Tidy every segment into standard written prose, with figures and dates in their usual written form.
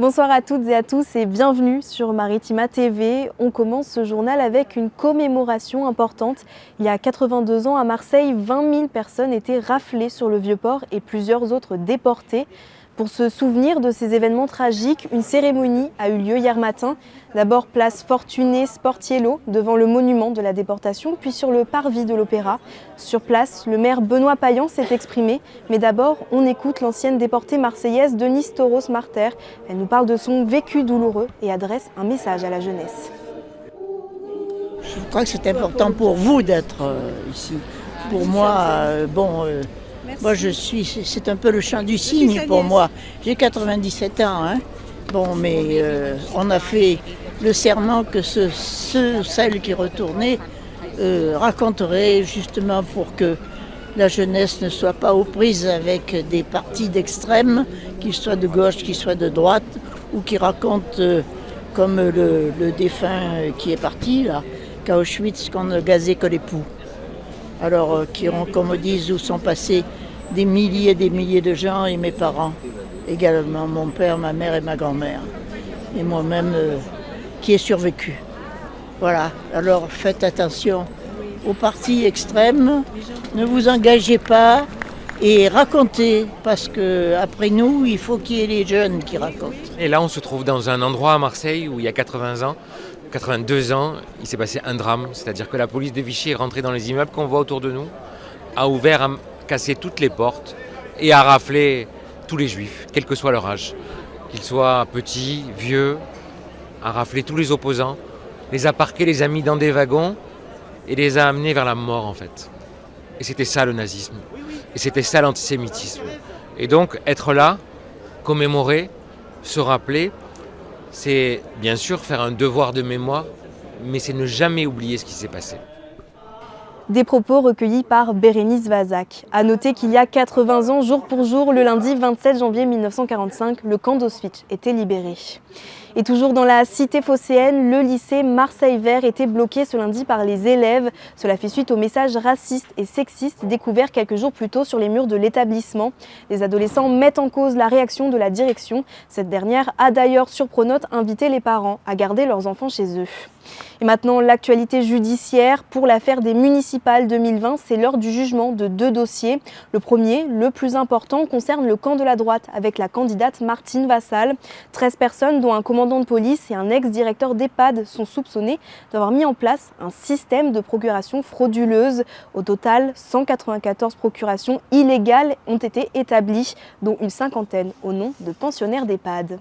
Bonsoir à toutes et à tous et bienvenue sur Maritima TV. On commence ce journal avec une commémoration importante. Il y a 82 ans à Marseille, 20 000 personnes étaient raflées sur le Vieux-Port et plusieurs autres déportées. Pour se souvenir de ces événements tragiques, une cérémonie a eu lieu hier matin. D'abord place Fortuné Sportiello devant le monument de la déportation, puis sur le parvis de l'Opéra. Sur place, le maire Benoît Payan s'est exprimé. Mais d'abord, on écoute l'ancienne déportée marseillaise Denise Toros-Marter. Elle nous parle de son vécu douloureux et adresse un message à la jeunesse. Je crois que c'est important pour vous d'être ici. Pour moi, moi c'est un peu le chant du cygne pour moi. J'ai 97 ans, mais on a fait le serment que celles qui retournaient raconteraient justement pour que la jeunesse ne soit pas aux prises avec des partis d'extrême, qu'ils soient de gauche, qu'ils soient de droite, ou qui racontent comme le défunt qui est parti là, qu'à Auschwitz qu'on ne gazait que les poux. Alors comme disent, où sont passés des milliers et des milliers de gens et mes parents également, mon père, ma mère et ma grand-mère. Et moi-même qui ai survécu. Voilà, alors faites attention aux partis extrêmes, ne vous engagez pas et racontez, parce qu'après nous, il faut qu'il y ait les jeunes qui racontent. Et là, on se trouve dans un endroit à Marseille où il y a 82 ans, il s'est passé un drame, c'est-à-dire que la police de Vichy est rentrée dans les immeubles qu'on voit autour de nous, a cassé toutes les portes et a raflé tous les juifs, quel que soit leur âge, qu'ils soient petits, vieux, a raflé tous les opposants, les a parqués, les a mis dans des wagons et les a amenés vers la mort en fait. Et c'était ça le nazisme, et c'était ça l'antisémitisme. Et donc être là, commémorer, se rappeler, c'est bien sûr faire un devoir de mémoire, mais c'est ne jamais oublier ce qui s'est passé. Des propos recueillis par Bérénice Vazac. À noter qu'il y a 80 ans, jour pour jour, le lundi 27 janvier 1945, le camp d'Auschwitz était libéré. Et toujours dans la cité phocéenne, le lycée Marseille Vert était bloqué ce lundi par les élèves. Cela fait suite aux messages racistes et sexistes découverts quelques jours plus tôt sur les murs de l'établissement. Les adolescents mettent en cause la réaction de la direction. Cette dernière a d'ailleurs sur Pronote invité les parents à garder leurs enfants chez eux. Et maintenant, l'actualité judiciaire. Pour l'affaire des municipales 2020, c'est l'heure du jugement de 2 dossiers. Le premier, le plus important, concerne le camp de la droite avec la candidate Martine Vassal. 13 personnes, dont un commandant de police et un ex-directeur d'EHPAD, sont soupçonnés d'avoir mis en place un système de procuration frauduleuse. Au total, 194 procurations illégales ont été établies, dont une cinquantaine au nom de pensionnaires d'EHPAD.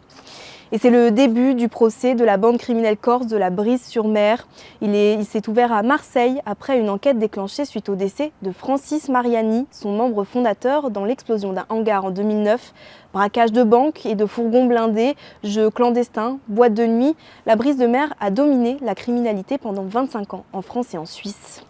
Et c'est le début du procès de la bande criminelle corse de la Brise-sur-Mer. Il s'est ouvert à Marseille après une enquête déclenchée suite au décès de Francis Mariani, son membre fondateur, dans l'explosion d'un hangar en 2009. Braquage de banques et de fourgons blindés, jeux clandestins, boîtes de nuit, la Brise-de-Mer a dominé la criminalité pendant 25 ans en France et en Suisse.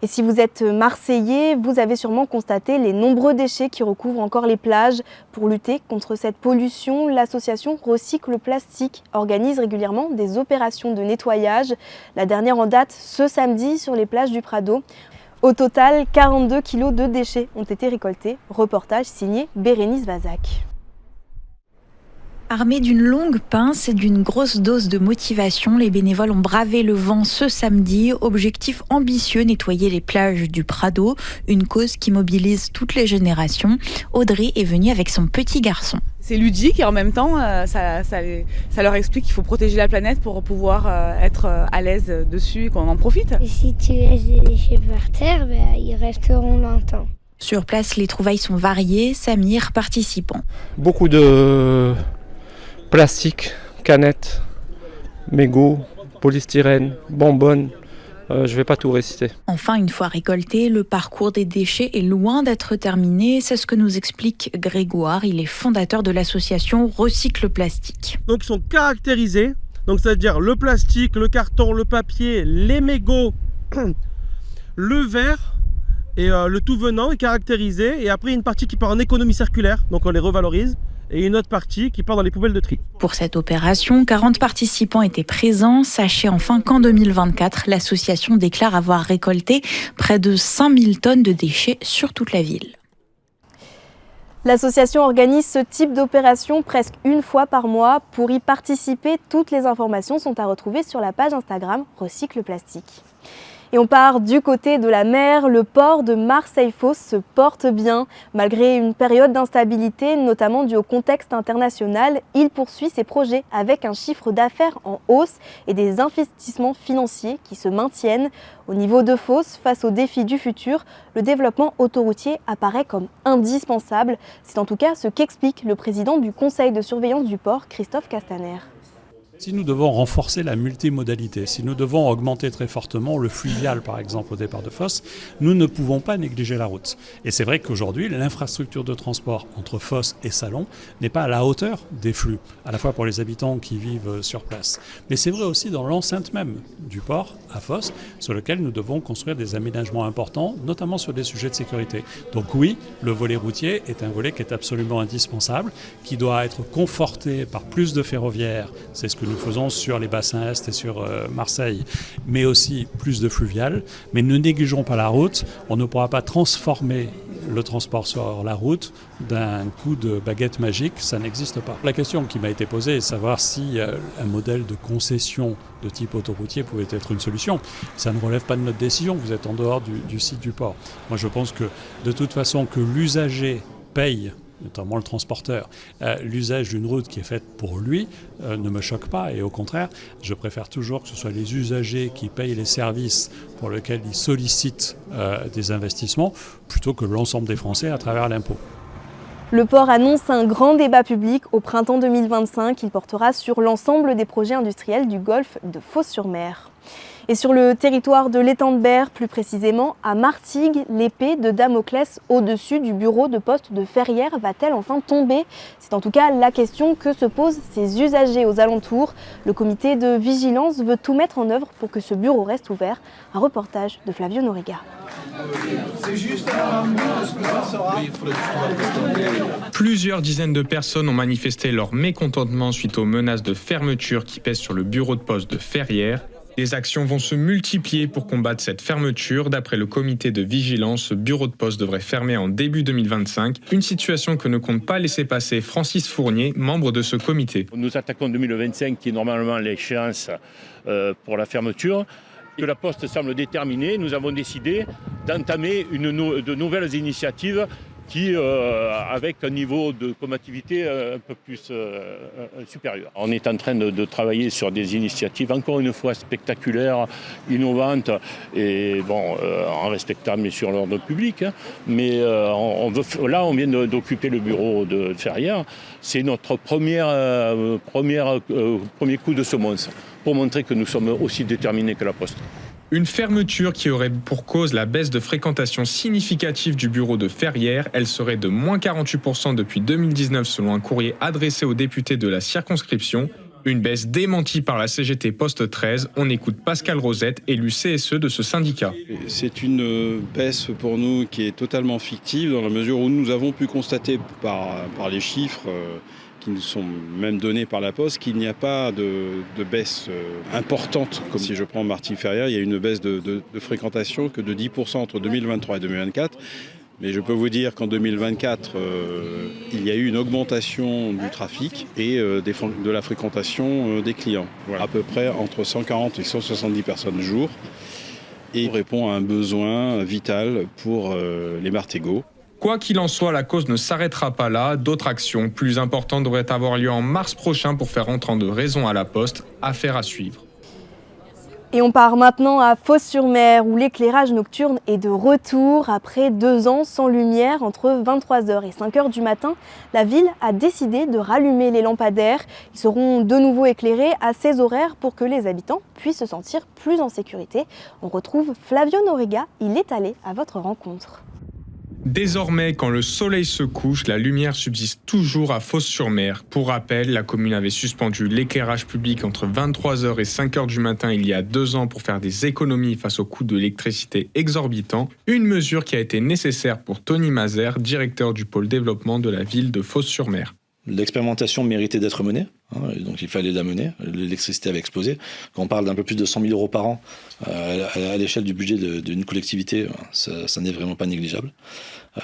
Et si vous êtes Marseillais, vous avez sûrement constaté les nombreux déchets qui recouvrent encore les plages. Pour lutter contre cette pollution, l'association Recycle Plastique organise régulièrement des opérations de nettoyage. La dernière en date ce samedi sur les plages du Prado. Au total, 42 kilos de déchets ont été récoltés. Reportage signé Bérénice Vazac. Armés d'une longue pince et d'une grosse dose de motivation, les bénévoles ont bravé le vent ce samedi. Objectif ambitieux, nettoyer les plages du Prado, une cause qui mobilise toutes les générations. Audrey est venue avec son petit garçon. C'est ludique et en même temps, ça leur explique qu'il faut protéger la planète pour pouvoir être à l'aise dessus et qu'on en profite. Et si tu laisses des déchets par terre, ils resteront longtemps. Sur place, les trouvailles sont variées. Samir, participant. Beaucoup de plastique, canettes, mégots, polystyrène, bonbonnes. Je ne vais pas tout réciter. Enfin, une fois récolté, le parcours des déchets est loin d'être terminé. C'est ce que nous explique Grégoire. Il est fondateur de l'association Recycle Plastique. Donc ils sont caractérisés, donc c'est-à-dire le plastique, le carton, le papier, les mégots, le verre et le tout venant est caractérisé. Et après, il y a une partie qui part en économie circulaire, donc on les revalorise. Et une autre partie qui part dans les poubelles de tri. Pour cette opération, 40 participants étaient présents. Sachez enfin qu'en 2024, l'association déclare avoir récolté près de 5000 tonnes de déchets sur toute la ville. L'association organise ce type d'opération presque une fois par mois. Pour y participer, toutes les informations sont à retrouver sur la page Instagram Recycle Plastique. Et on part du côté de la mer. Le port de Marseille-Fos se porte bien. Malgré une période d'instabilité, notamment due au contexte international, il poursuit ses projets avec un chiffre d'affaires en hausse et des investissements financiers qui se maintiennent. Au niveau de Fos, face aux défis du futur, le développement autoroutier apparaît comme indispensable. C'est en tout cas ce qu'explique le président du conseil de surveillance du port, Christophe Castaner. Si nous devons renforcer la multimodalité, si nous devons augmenter très fortement le fluvial par exemple au départ de Fos, nous ne pouvons pas négliger la route. Et c'est vrai qu'aujourd'hui, l'infrastructure de transport entre Fos et Salon n'est pas à la hauteur des flux, à la fois pour les habitants qui vivent sur place. Mais c'est vrai aussi dans l'enceinte même du port à Fos, sur lequel nous devons construire des aménagements importants, notamment sur des sujets de sécurité. Donc oui, le volet routier est un volet qui est absolument indispensable, qui doit être conforté par plus de ferroviaires, c'est ce que nous faisons sur les bassins Est et sur Marseille, mais aussi plus de fluvial. Mais ne négligeons pas la route, on ne pourra pas transformer le transport sur la route d'un coup de baguette magique, ça n'existe pas. La question qui m'a été posée est de savoir si un modèle de concession de type autoroutier pouvait être une solution. Ça ne relève pas de notre décision, vous êtes en dehors du site du port. Moi je pense que de toute façon que l'usager paye, notamment le transporteur, l'usage d'une route qui est faite pour lui ne me choque pas et au contraire, je préfère toujours que ce soit les usagers qui payent les services pour lesquels ils sollicitent des investissements plutôt que l'ensemble des Français à travers l'impôt. Le port annonce un grand débat public au printemps 2025. Il portera sur l'ensemble des projets industriels du golfe de Fos-sur-Mer. Et sur le territoire de l'étang de Berre, plus précisément à Martigues, l'épée de Damoclès au-dessus du bureau de poste de Ferrières va-t-elle enfin tomber? C'est en tout cas la question que se posent ces usagers aux alentours. Le comité de vigilance veut tout mettre en œuvre pour que ce bureau reste ouvert. Un reportage de Flavio Noriga. Plusieurs dizaines de personnes ont manifesté leur mécontentement suite aux menaces de fermeture qui pèsent sur le bureau de poste de Ferrières. Les actions vont se multiplier pour combattre cette fermeture. D'après le comité de vigilance, ce bureau de poste devrait fermer en début 2025. Une situation que ne compte pas laisser passer Francis Fournier, membre de ce comité. Nous attaquons 2025 qui est normalement l'échéance pour la fermeture. Que la Poste semble déterminée, nous avons décidé d'entamer de nouvelles initiatives qui, avec un niveau de combativité un peu plus supérieur. On est en train de travailler sur des initiatives, encore une fois, spectaculaires, innovantes, et en respectant bien sûr l'ordre public. Mais on vient d'occuper le bureau de Ferrières. C'est notre premier coup de semonce, pour montrer que nous sommes aussi déterminés que la Poste. Une fermeture qui aurait pour cause la baisse de fréquentation significative du bureau de Ferrières. Elle serait de moins 48% depuis 2019 selon un courrier adressé aux députés de la circonscription. Une baisse démentie par la CGT Poste 13. On écoute Pascal Rosette, élu CSE de ce syndicat. C'est une baisse pour nous qui est totalement fictive dans la mesure où nous avons pu constater par les chiffres qui nous sont même donnés par la Poste, qu'il n'y a pas de baisse importante. Comme si je prends Martigues-Ferrières, il y a une baisse de fréquentation que de 10% entre 2023 et 2024. Mais je peux vous dire qu'en 2024, il y a eu une augmentation du trafic et de la fréquentation des clients. Voilà. À peu près entre 140 et 170 personnes jour. Et on répond à un besoin vital pour les Martégots. Quoi qu'il en soit, la cause ne s'arrêtera pas là. D'autres actions plus importantes devraient avoir lieu en mars prochain pour faire entendre raison à la Poste. Affaire à suivre. Et on part maintenant à Fos-sur-Mer où l'éclairage nocturne est de retour. Après 2 ans sans lumière, entre 23h et 5h du matin, la ville a décidé de rallumer les lampadaires. Ils seront de nouveau éclairés à ces horaires pour que les habitants puissent se sentir plus en sécurité. On retrouve Flavio Noriga, il est allé à votre rencontre. Désormais, quand le soleil se couche, la lumière subsiste toujours à Fos-sur-Mer. Pour rappel, la commune avait suspendu l'éclairage public entre 23h et 5h du matin il y a 2 ans pour faire des économies face au coût de l'électricité exorbitant. Une mesure qui a été nécessaire pour Tony Mazer, directeur du pôle développement de la ville de Fos-sur-Mer. L'expérimentation méritait d'être menée, donc il fallait la mener. L'électricité avait explosé. Quand on parle d'un peu plus de 100 000 euros par an à l'échelle du budget d'une collectivité, ça n'est vraiment pas négligeable.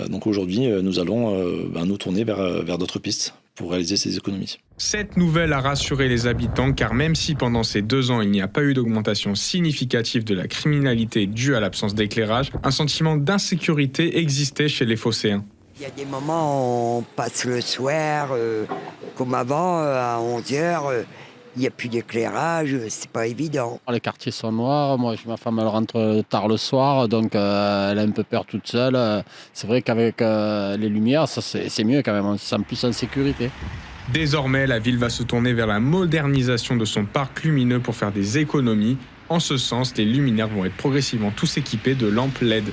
Donc aujourd'hui, nous allons nous tourner vers d'autres pistes pour réaliser ces économies. Cette nouvelle a rassuré les habitants car même si pendant ces 2 ans il n'y a pas eu d'augmentation significative de la criminalité due à l'absence d'éclairage, un sentiment d'insécurité existait chez les Phocéens. Il y a des moments où on passe le soir, comme avant, à 11h, il n'y a plus d'éclairage, c'est pas évident. Les quartiers sont noirs, moi ma femme elle rentre tard le soir, donc elle a un peu peur toute seule. C'est vrai qu'avec les lumières, ça c'est mieux quand même, on se sent plus en sécurité. Désormais, la ville va se tourner vers la modernisation de son parc lumineux pour faire des économies. En ce sens, les luminaires vont être progressivement tous équipés de lampes LED.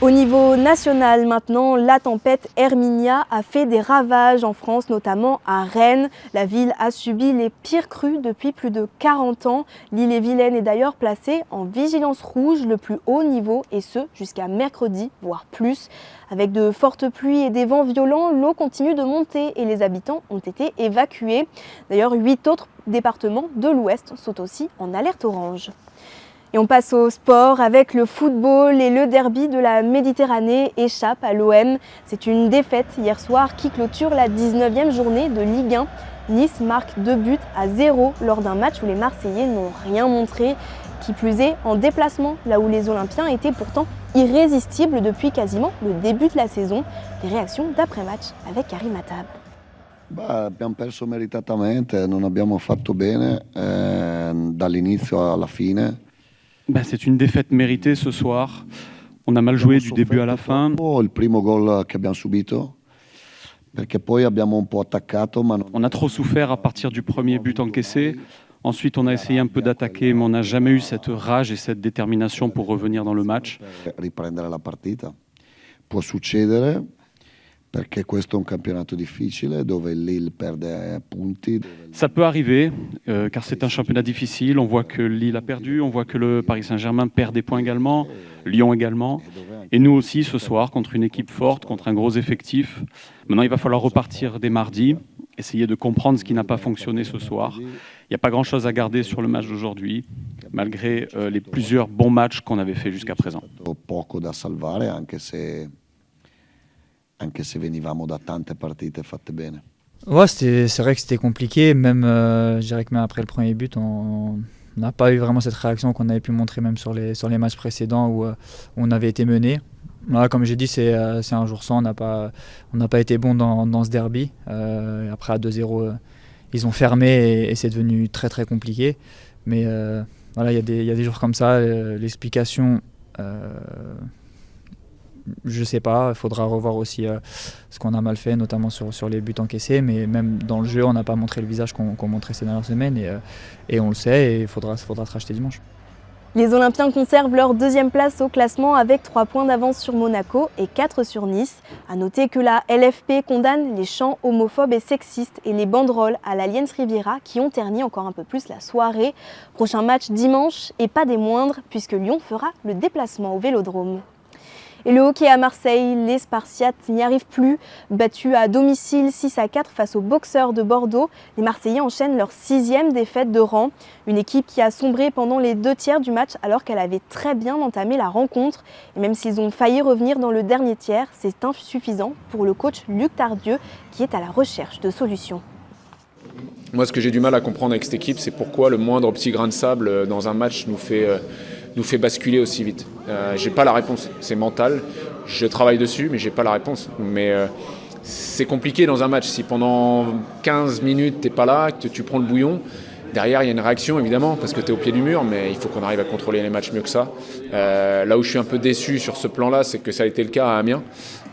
Au niveau national maintenant, la tempête Herminia a fait des ravages en France, notamment à Rennes. La ville a subi les pires crues depuis plus de 40 ans. L'île-et-Vilaine est d'ailleurs placée en vigilance rouge, le plus haut niveau, et ce jusqu'à mercredi, voire plus. Avec de fortes pluies et des vents violents, l'eau continue de monter et les habitants ont été évacués. D'ailleurs, 8 autres départements de l'Ouest sont aussi en alerte orange. Et on passe au sport avec le football et le derby de la Méditerranée échappe à l'OM. C'est une défaite hier soir qui clôture la 19e journée de Ligue 1. Nice marque 2-0 lors d'un match où les Marseillais n'ont rien montré. Qui plus est, en déplacement, là où les Olympiens étaient pourtant irrésistibles depuis quasiment le début de la saison. Les réactions d'après-match avec Karim Attab. Abbiamo perso meritatamente, non abbiamo fatto bene dall'inizio alla fine. C'est une défaite méritée ce soir. On a mal joué du début à la fin. Il primo gol che abbiamo subito, perché poi abbiamo un po' attaccato, ma on a trop souffert à partir du premier but encaissé. Ensuite, on a essayé un peu d'attaquer, mais on n'a jamais eu cette rage et cette détermination pour revenir dans le match. Riprendere la partita. Può succedere, perché questo è un campionato difficile dove Lille perde punti. Ça peut arriver, car c'est un championnat difficile. On voit que Lille a perdu, on voit que le Paris Saint-Germain perd des points également, Lyon également. Et nous aussi ce soir, contre une équipe forte, contre un gros effectif. Maintenant, il va falloir repartir dès mardi, essayer de comprendre ce qui n'a pas fonctionné ce soir. Il n'y a pas grand-chose à garder sur le match d'aujourd'hui, malgré les plusieurs bons matchs qu'on avait fait jusqu'à présent. Poco da salvare, anche se venivamo da tante partite fatte bene. Ouais, c'est vrai que c'était compliqué, même je dirais que même après le premier but, on n'a pas eu vraiment cette réaction qu'on avait pu montrer même sur les matchs précédents où on avait été mené. Là, comme j'ai dit, c'est un jour sans, on n'a pas été bon dans ce derby. Après à 2-0, ils ont fermé et c'est devenu très très compliqué. Mais voilà, il y a des jours comme ça, l'explication... je sais pas, il faudra revoir aussi ce qu'on a mal fait, notamment sur les buts encaissés, mais même dans le jeu, on n'a pas montré le visage qu'on montrait ces dernières semaines et on le sait, et il faudra se racheter dimanche. Les Olympiens conservent leur 2e place au classement avec 3 points d'avance sur Monaco et 4 sur Nice. A noter que la LFP condamne les chants homophobes et sexistes et les banderoles à l'Allianz Riviera qui ont terni encore un peu plus la soirée. Prochain match dimanche et pas des moindres puisque Lyon fera le déplacement au Vélodrome. Et le hockey à Marseille, les Spartiates n'y arrivent plus. Battus à domicile 6-4 face aux Boxers de Bordeaux, les Marseillais enchaînent leur 6e défaite de rang. Une équipe qui a sombré pendant les 2 tiers du match alors qu'elle avait très bien entamé la rencontre. Et même s'ils ont failli revenir dans le dernier tiers, c'est insuffisant pour le coach Luc Tardieu qui est à la recherche de solutions. Moi, ce que j'ai du mal à comprendre avec cette équipe, c'est pourquoi le moindre petit grain de sable dans un match nous fait basculer aussi vite. J'ai pas la réponse, c'est mental, je travaille dessus mais j'ai pas la réponse. Mais c'est compliqué dans un match, si pendant 15 minutes t'es pas là, que tu prends le bouillon, derrière il y a une réaction évidemment parce que t'es au pied du mur, mais il faut qu'on arrive à contrôler les matchs mieux que ça. Là où je suis un peu déçu sur ce plan-là, c'est que ça a été le cas à Amiens.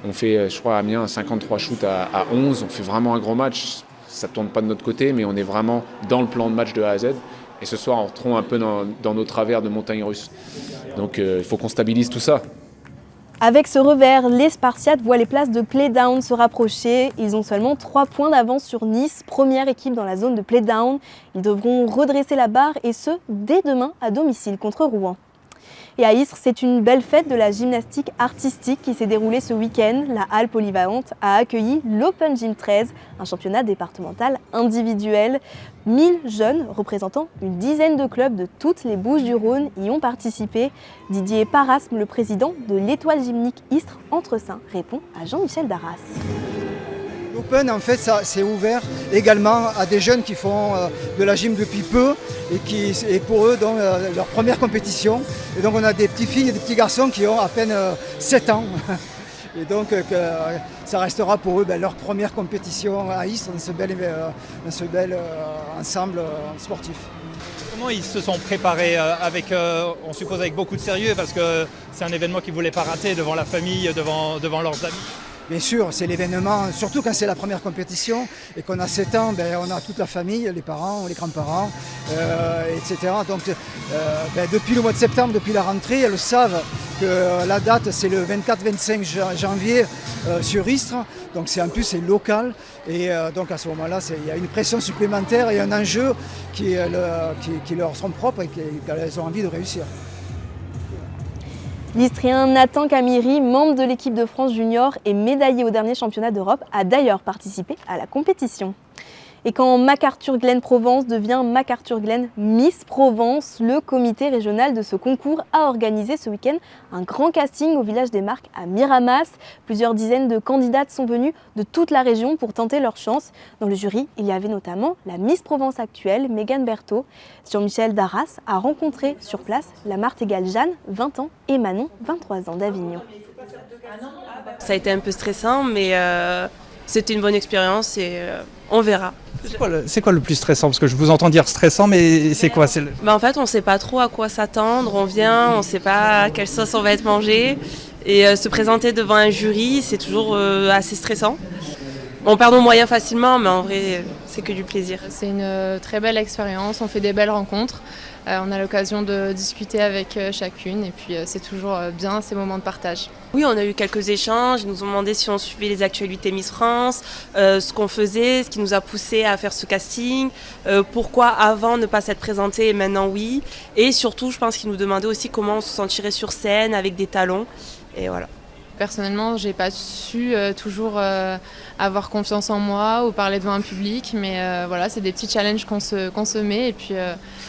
On fait, je crois à Amiens, 53 shoots à 11, on fait vraiment un gros match, ça tourne pas de notre côté mais on est vraiment dans le plan de match de A à Z. Et ce soir, on retombe un peu dans nos travers de montagnes russes. Donc il faut qu'on stabilise tout ça. Avec ce revers, les Spartiates voient les places de play-down se rapprocher. Ils ont seulement 3 points d'avance sur Nice, première équipe dans la zone de play-down. Ils devront redresser la barre et ce, dès demain à domicile contre Rouen. Et à Istres, c'est une belle fête de la gymnastique artistique qui s'est déroulée ce week-end. La Halle Polyvalente a accueilli l'Open Gym 13, un championnat départemental individuel. 1000 jeunes représentant une dizaine de clubs de toutes les Bouches-du-Rhône y ont participé. Didier Parasme, le président de l'Étoile Gymnique Istres Entre-Saints, répond à Jean-Michel Darras. L'Open, en fait, ça c'est ouvert également à des jeunes qui font de la gym depuis peu et pour eux, donc, leur première compétition. Et donc, on a des petites filles et des petits garçons qui ont à peine 7 ans. Et donc, ça restera pour eux leur première compétition à Istres dans ce bel ensemble sportif. Comment ils se sont préparés on suppose avec beaucoup de sérieux, parce que c'est un événement qu'ils ne voulaient pas rater devant la famille, devant leurs amis. Bien sûr, c'est l'événement, surtout quand c'est la première compétition et qu'on a 7 ans, on a toute la famille, les parents, les grands-parents, etc. Donc depuis le mois de septembre, depuis la rentrée, elles savent que la date c'est le 24-25 janvier sur Istres, donc en plus c'est local et donc à ce moment-là il y a une pression supplémentaire et un enjeu qui leur sont propres et qu'elles ont envie de réussir. L'Istrien Nathan Camiri, membre de l'équipe de France junior et médaillé au dernier championnat d'Europe, a d'ailleurs participé à la compétition. Et quand MacArthur Glen Provence devient MacArthur Glen Miss Provence, le comité régional de ce concours a organisé ce week-end un grand casting au village des Marques à Miramas. Plusieurs dizaines de candidates sont venues de toute la région pour tenter leur chance. Dans le jury, il y avait notamment la Miss Provence actuelle, Mégane Berthaud. Jean-Michel Darras a rencontré sur place la martingale Jeanne, 20 ans, et Manon, 23 ans d'Avignon. Ça a été un peu stressant, mais c'était une bonne expérience et on verra. C'est quoi le plus stressant? Parce que je vous entends dire stressant, mais c'est quoi? En fait, on ne sait pas trop à quoi s'attendre. On vient, on ne sait pas à quelle sauce on va être mangé. Et se présenter devant un jury, c'est toujours assez stressant. On perd nos moyens facilement, mais en vrai, c'est que du plaisir. C'est une très belle expérience, on fait des belles rencontres. On a l'occasion de discuter avec chacune et puis c'est toujours bien ces moments de partage. Oui, on a eu quelques échanges, ils nous ont demandé si on suivait les actualités Miss France, ce qu'on faisait, ce qui nous a poussé à faire ce casting, pourquoi avant ne pas s'être présenté et maintenant oui. Et surtout, je pense qu'ils nous demandaient aussi comment on se sentirait sur scène avec des talons. Et voilà. Personnellement, j'ai pas su toujours avoir confiance en moi ou parler devant un public, mais voilà, c'est des petits challenges qu'on se met et puis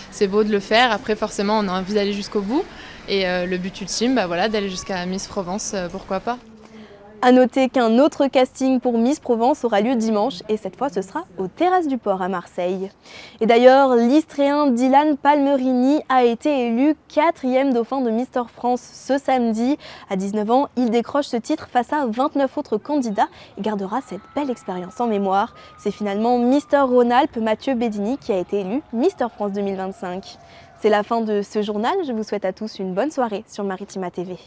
c'est beau de le faire. Après, forcément, on a envie d'aller jusqu'au bout et le but ultime, d'aller jusqu'à Miss Provence, pourquoi pas. A noter qu'un autre casting pour Miss Provence aura lieu dimanche et cette fois ce sera aux Terrasses du Port à Marseille. Et d'ailleurs, l'Istréen Dylan Palmerini a été élu 4e dauphin de Mister France ce samedi. À 19 ans, il décroche ce titre face à 29 autres candidats et gardera cette belle expérience en mémoire. C'est finalement Mister Rhône-Alpes Mathieu Bedini qui a été élu Mister France 2025. C'est la fin de ce journal, je vous souhaite à tous une bonne soirée sur Maritima TV.